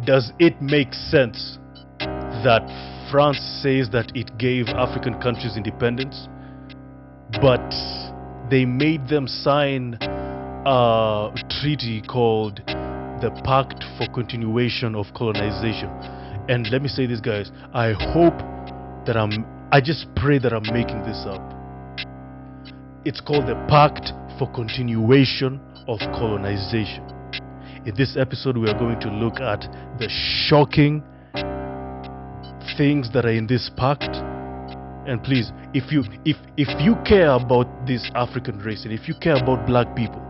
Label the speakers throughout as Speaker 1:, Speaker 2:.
Speaker 1: Does it make sense that France says that it gave African countries independence, but they made them sign a treaty called the Pact for Continuation of Colonization? And let me say this, guys, I just pray that I'm making this up. It's called the Pact for Continuation of Colonization. In this episode, we are going to look at the shocking things that are in this pact. And please, if you care about this African race, and if you care about black people,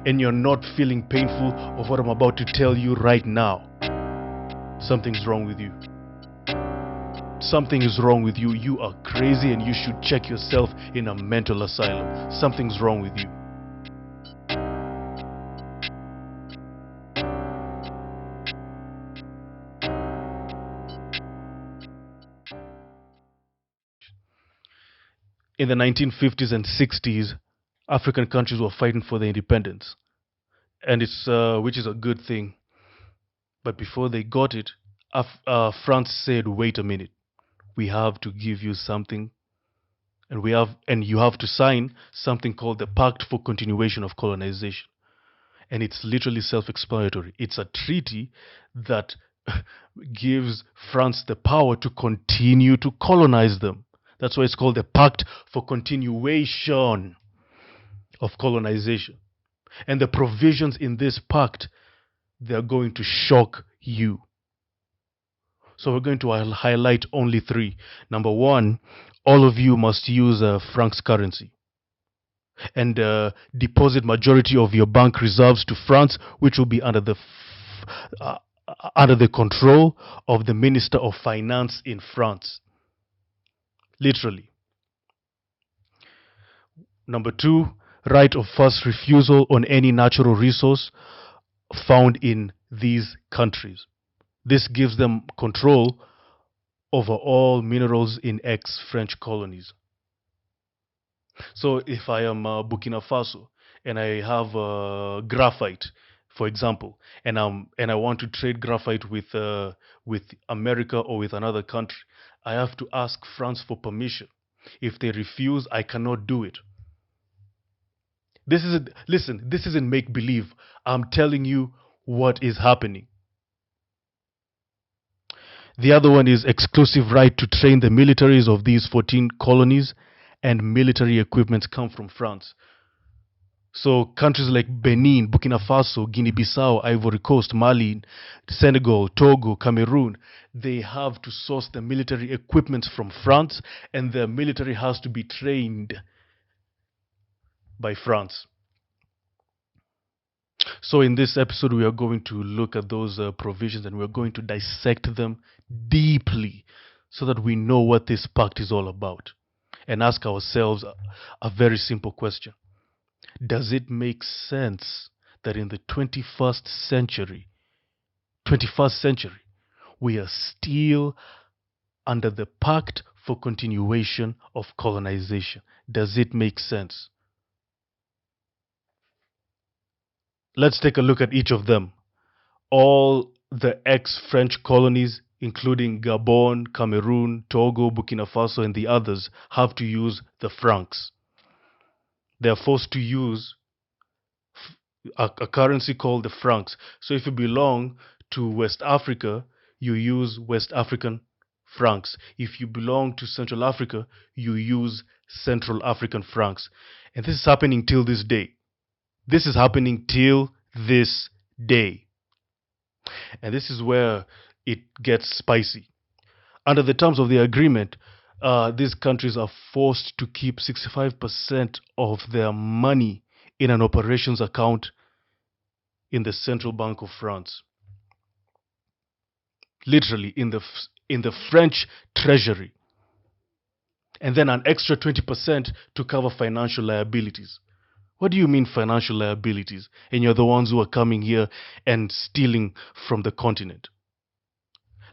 Speaker 1: and you're not feeling painful of what I'm about to tell you right now, something's wrong with you. Something is wrong with you. You are crazy and you should check yourself in a mental asylum. Something's wrong with you. In the 1950s and 60s, African countries were fighting for their independence, and which is a good thing. But before they got it, France said, "Wait a minute, we have to give you something, and you have to sign something called the Pact for Continuation of Colonization." And it's literally self-explanatory. It's a treaty that gives France the power to continue to colonize them. That's why it's called the Pact for Continuation of Colonization. And the provisions in this pact, they're going to shock you. So we're going to highlight only three. Number one, all of you must use francs currency and deposit majority of your bank reserves to France, which will be under the control of the Minister of Finance in France. Literally. Number two, right of first refusal on any natural resource found in these countries. This gives them control over all minerals in ex-French colonies. So if I am Burkina Faso and I have graphite, for example, and I want to trade graphite with America or with another country, I have to ask France for permission. If they refuse, I cannot do it. This isn't make-believe. I'm telling you what is happening. The other one is exclusive right to train the militaries of these 14 colonies, and military equipment come from France. So countries like Benin, Burkina Faso, Guinea-Bissau, Ivory Coast, Mali, Senegal, Togo, Cameroon, they have to source the military equipment from France, and the military has to be trained by France. So in this episode, we are going to look at those provisions, and we're going to dissect them deeply so that we know what this pact is all about, and ask ourselves a very simple question. Does it make sense that in the 21st century, we are still under the Pact for Continuation of Colonization? Does it make sense? Let's take a look at each of them. All the ex-French colonies, including Gabon, Cameroon, Togo, Burkina Faso, and the others, have to use the francs. They are forced to use a currency called the francs. So if you belong to West Africa, you use West African francs. If you belong to Central Africa, you use Central African francs. And this is happening till this day. This is happening till this day. And this is where it gets spicy. Under the terms of the agreement, these countries are forced to keep 65% of their money in an operations account in the Central Bank of France. Literally, in the French treasury. And then an extra 20% to cover financial liabilities. What do you mean financial liabilities? And you're the ones who are coming here and stealing from the continent.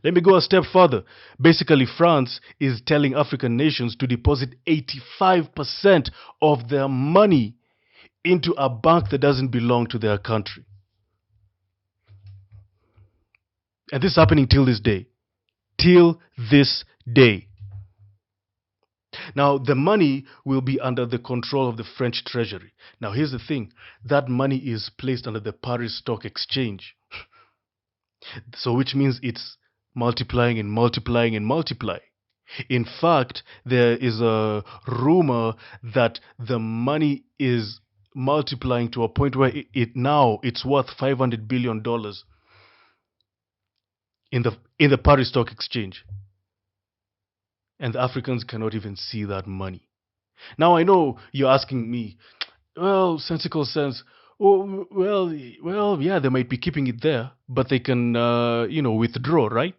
Speaker 1: Let me go a step further. Basically, France is telling African nations to deposit 85% of their money into a bank that doesn't belong to their country. And this is happening till this day. Till this day. Now, the money will be under the control of the French treasury. Now, here's the thing, that money is placed under the Paris Stock Exchange. So, which means it's multiplying and multiplying and multiplying. In fact, there is a rumor that the money is multiplying to a point where it's worth $500 billion in the Paris Stock Exchange. And the Africans cannot even see that money. Now I know you're asking me, well, Sensical sense, oh, well, yeah, they might be keeping it there, but they can, withdraw, right?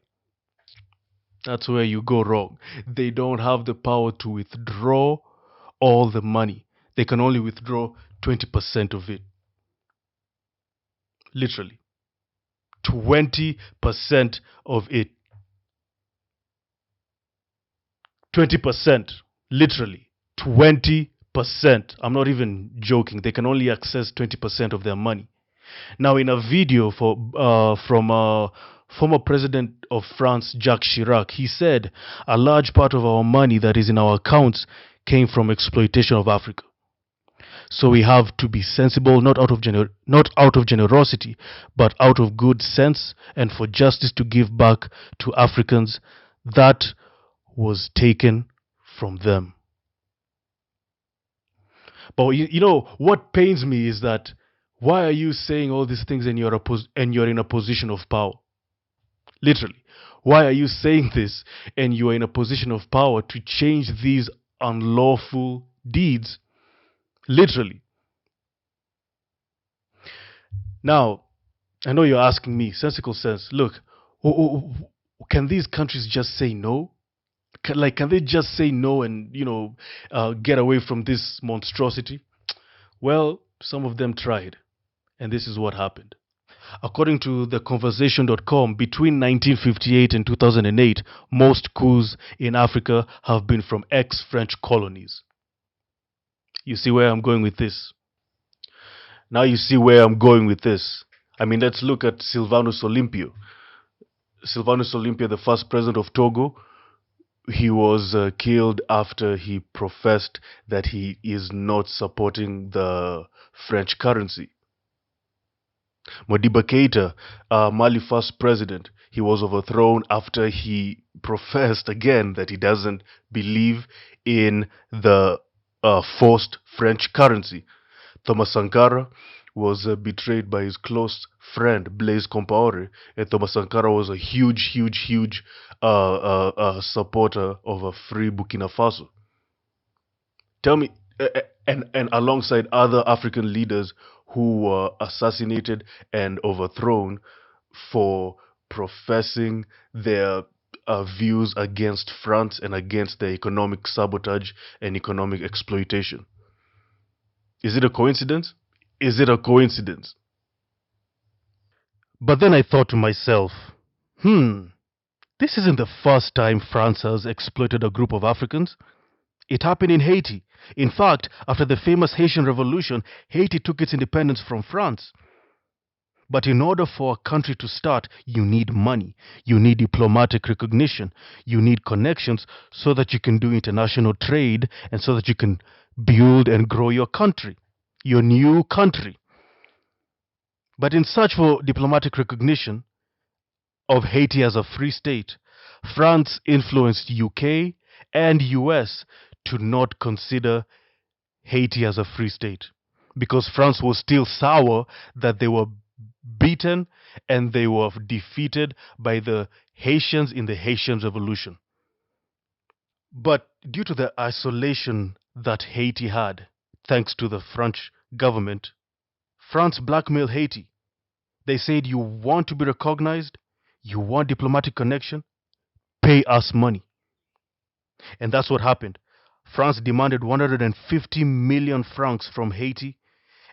Speaker 1: That's where you go wrong. They don't have the power to withdraw all the money. They can only withdraw 20% of it. Literally. 20% of it. 20%. Literally. 20%. I'm not even joking. They can only access 20% of their money. Now, in a video from former president of France, Jacques Chirac, he said a large part of our money that is in our accounts came from exploitation of Africa. So we have to be sensible, not out of generosity, but out of good sense, and for justice to give back to Africans that was taken from them. But what pains me is that why are you saying all these things and you're in a position of power? Literally. Why are you saying this and you are in a position of power to change these unlawful deeds? Literally. Now, I know you're asking me, Sensical sense, look, can these countries just say no? Can they just say no and, get away from this monstrosity? Well, some of them tried, and this is what happened. According to theconversation.com, between 1958 and 2008, most coups in Africa have been from ex-French colonies. You see where I'm going with this? Now you see where I'm going with this. I mean, let's look at Sylvanus Olympio. Sylvanus Olympio, the first president of Togo, he was killed after he professed that he is not supporting the French currency. Modibo Keïta, Mali first president, he was overthrown after he professed again that he doesn't believe in the forced French currency. Thomas Sankara was betrayed by his close friend Blaise Compaoré, and Thomas Sankara was a huge supporter of a free Burkina Faso. Tell me, and alongside other African leaders who were assassinated and overthrown for professing their views against France and against the economic sabotage and economic exploitation. Is it a coincidence? Is it a coincidence? But then I thought to myself, this isn't the first time France has exploited a group of Africans. It happened in Haiti. In fact, after the famous Haitian Revolution, Haiti took its independence from France. But in order for a country to start, you need money, you need diplomatic recognition, you need connections so that you can do international trade and so that you can build and grow your country, your new country. But in search for diplomatic recognition of Haiti as a free state, France influenced UK and US to not consider Haiti as a free state because France was still sour that they were beaten and they were defeated by the Haitians in the Haitian Revolution. But due to the isolation that Haiti had, thanks to the French government, France blackmailed Haiti. They said, you want to be recognized, you want diplomatic connection, pay us money. And that's what happened. France demanded 150 million francs from Haiti,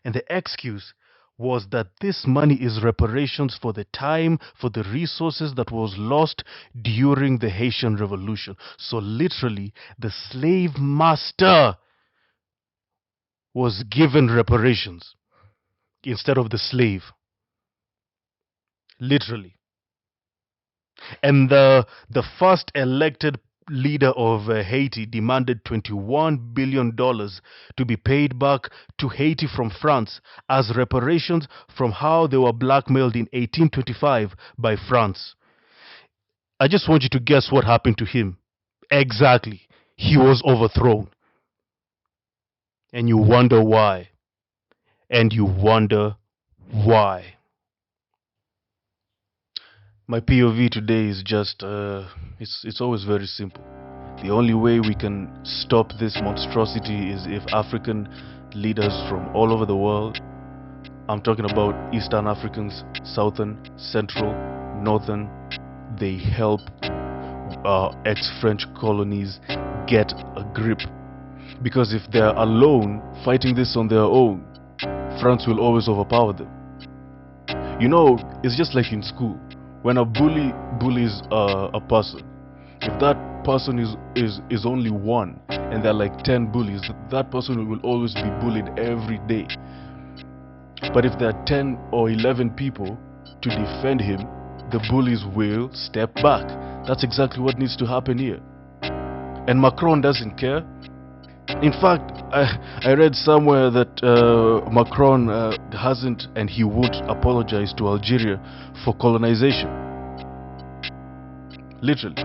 Speaker 1: and the excuse was that this money is reparations for the time, for the resources that was lost during the Haitian Revolution. So literally, the slave master was given reparations instead of the slave. Literally. And the first elected leader of Haiti demanded $21 billion to be paid back to Haiti from France as reparations from how they were blackmailed in 1825 by France. I just want you to guess what happened to him. Exactly. He was overthrown. And you wonder why. And you wonder why. My POV today is just, it's always very simple. The only way we can stop this monstrosity is if African leaders from all over the world, I'm talking about Eastern Africans, Southern, Central, Northern, they help ex-French colonies get a grip. Because if they're alone fighting this on their own, France will always overpower them. You know, it's just like in school. When a bully bullies a person, if that person is only one and there are like 10 bullies, that person will always be bullied every day. But if there are 10 or 11 people to defend him, the bullies will step back. That's exactly what needs to happen here. And Macron doesn't care. In fact, I read somewhere that Macron hasn't and he won't apologize to Algeria for colonization. Literally,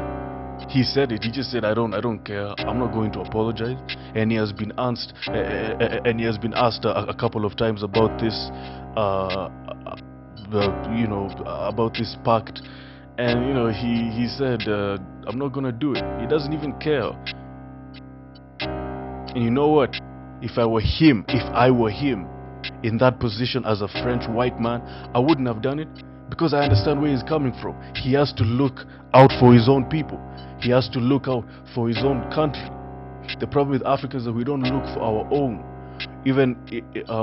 Speaker 1: he said it. He just said, "I don't care. I'm not going to apologize." And he has been asked, a couple of times about this, about this pact, and he said, "I'm not gonna do it." He doesn't even care. And you know what? If I were him in that position as a French white man, I wouldn't have done it, because I understand where he's coming from. He has to look out for his own people. He has to look out for his own country. The problem with Africa is that we don't look for our own. Even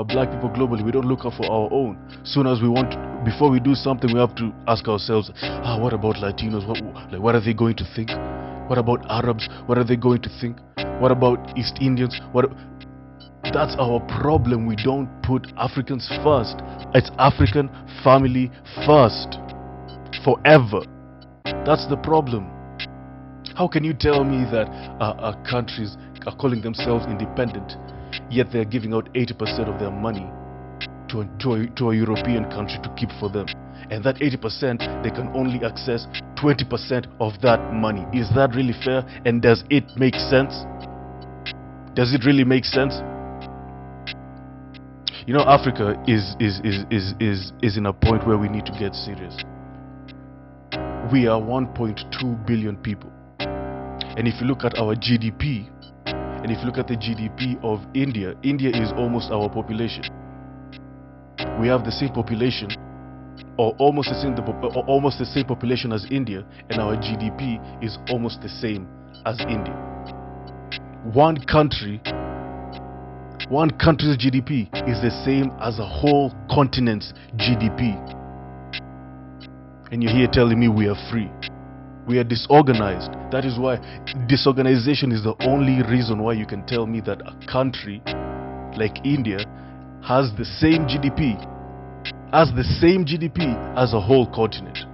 Speaker 1: black people globally, we don't look out for our own. Soon as we want to, before we do something, we have to ask ourselves, what about Latinos? What are they going to think? What about Arabs? What are they going to think? What about East Indians? That's our problem. We don't put Africans first. It's African family first. Forever. That's the problem. How can you tell me that countries are calling themselves independent, yet they're giving out 80% of their money to a European country to keep for them? And that 80%, they can only access 20% of that money. Is that really fair? And does it make sense? Does it really make sense? Africa is in a point where we need to get serious. We are 1.2 billion people. And if you look at our GDP, and if you look at the GDP of India, India is almost our population. We have the same population, or almost the same population as India, and our GDP is almost the same as India. One country's GDP is the same as a whole continent's GDP. And you're here telling me we are free. We are disorganized. That is why disorganization is the only reason why you can tell me that a country like India has the same GDP as a whole continent.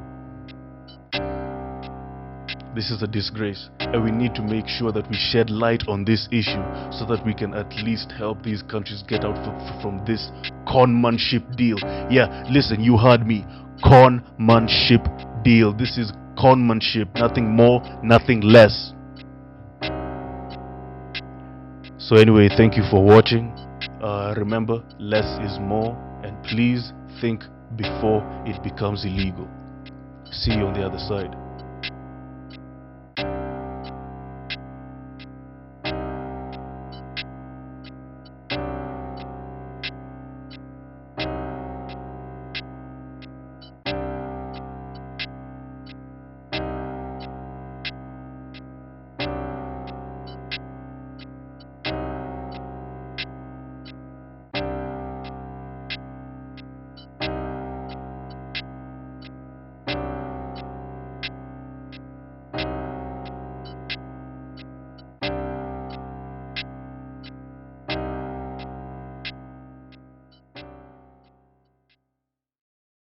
Speaker 1: This is a disgrace, and we need to make sure that we shed light on this issue so that we can at least help these countries get out from this conmanship deal. Yeah, listen, you heard me. Conmanship deal. This is conmanship, nothing more, nothing less. So anyway, thank you for watching. Remember, less is more, and please think before it becomes illegal. See you on the other side.